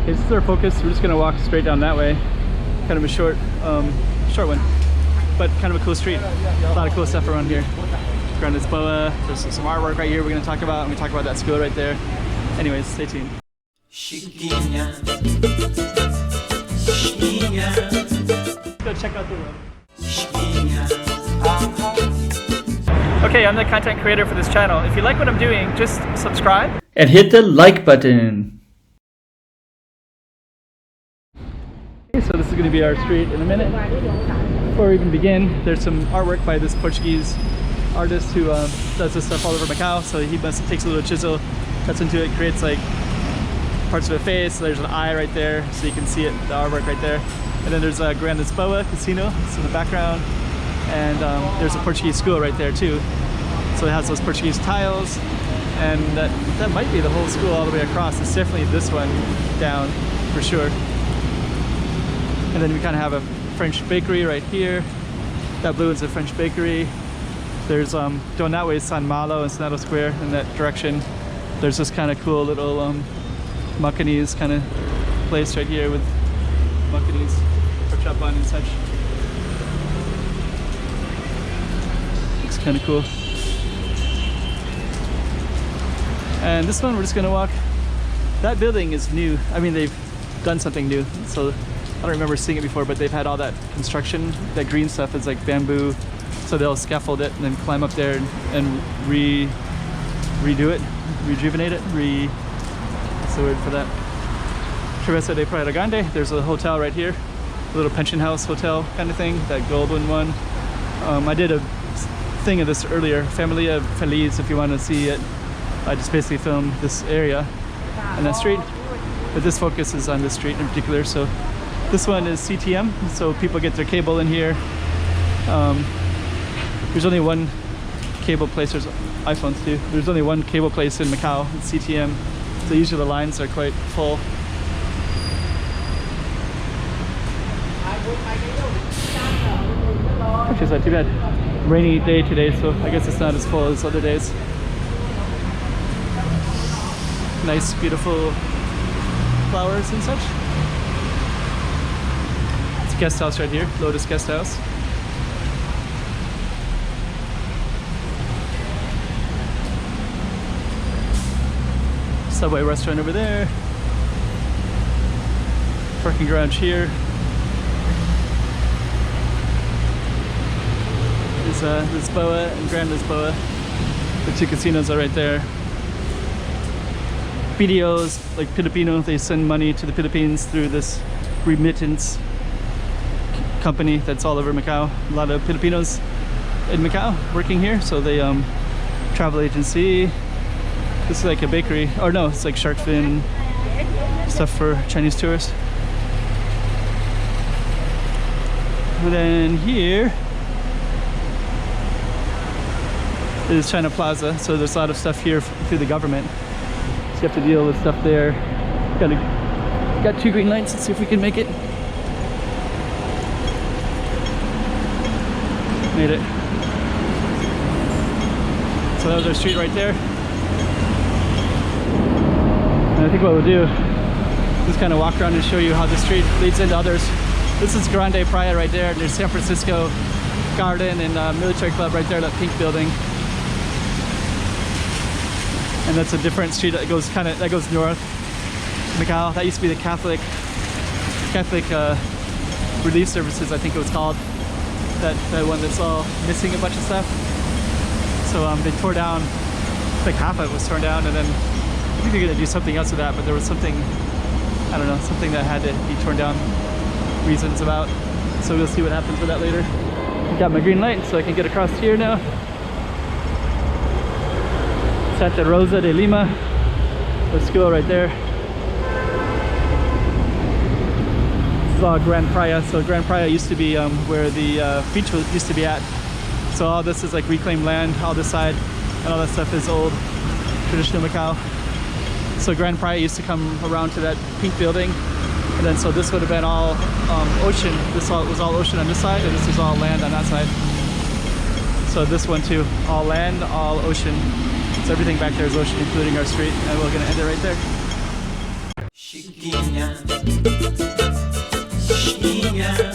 Okay, this is our focus. We're just gonna walk straight down that way. Kind of a short one, but kind of a cool street. A lot of cool stuff around here. Around Lisboa, there's some artwork right here we're gonna talk about, and we talk about that school right there. Anyways, stay tuned. Go check out the room. Okay, I'm the content creator for this channel. If you like what I'm doing, just subscribe and hit the like button. Okay, so this is going to be our street in a minute. Before we even begin, there's some artwork by this Portuguese artist who does this stuff all over Macau. So he takes a little chisel, cuts into it, creates like parts of a face. So there's an eye right there, so you can see it, the artwork right there. And then there's a Grand Lisboa casino, it's in the background. And there's a Portuguese school right there too. So it has those Portuguese tiles, and that might be the whole school all the way across. It's definitely this one down for sure. And then we kind of have a French bakery right here. That blue is a French bakery. There's going that way is San Malo and Senado Square in that direction. There's this kind of cool little Macanese kind of place right here with Macanese pork chop bun and such. It's kind of cool. And this one we're just gonna walk. That building is new. I mean, they've done something new. So I don't remember seeing it before, but they've had all that construction. That green stuff is like bamboo. So they'll scaffold it and then climb up there and redo it, rejuvenate it, what's the word for that? Travessa de Praia Grande. There's a hotel right here, a little pension house hotel kind of thing, that golden one. I did a thing of this earlier, Familia Feliz, if you want to see it. I just basically filmed this area and that street, but this focus is on this street in particular. So this one is CTM, so people get their cable in here. There's only one cable place, there's iPhones too. There's only one cable place in Macau, it's CTM. So usually the lines are quite full. Actually, it's not too bad. Rainy day today, so I guess it's not as full as other days. Nice, beautiful flowers and such. It's a guest house right here, Lotus Guest House. Subway restaurant over there. Parking garage here. There's Lisboa and Grand Lisboa. The two casinos are right there. Videos like Filipino, they send money to the Philippines through this remittance company that's all over Macau. A lot of Filipinos in Macau working here, so they travel agency. This is like a bakery, or no, it's like shark fin stuff for Chinese tourists. And then here is China Plaza, so there's a lot of stuff here through the government. So you have to deal with stuff there. Got two green lights, let's see if we can make it. Made it. So that was our street right there. And I think what we'll do is just kind of walk around and show you how the street leads into others. This is Grande Praia right there, and there's San Francisco Garden and Military Club right there, that pink building. And that's a different street that goes north. Macau. That used to be the Catholic Relief Services, I think it was called. That one that's all missing a bunch of stuff. So they tore down, like half of it was torn down, and then I think they're gonna do something else with that. But there was something, I don't know, something that had to be torn down. Reasons about. So we'll see what happens with that later. Got my green light, so I can get across here now. Santa Rosa de Lima, the school right there. This is all Grand Praia. So Grand Praia used to be where the beach used to be at. So all this is like reclaimed land, all this side, and all that stuff is old, traditional Macau. So Grand Praia used to come around to that pink building, and then so this would have been all ocean. This was all ocean on this side, and this is all land on that side. So this one too, all land, all ocean. So everything back there is ocean, including our street, and we're gonna end it right there. Chiquinha, Chiquinha.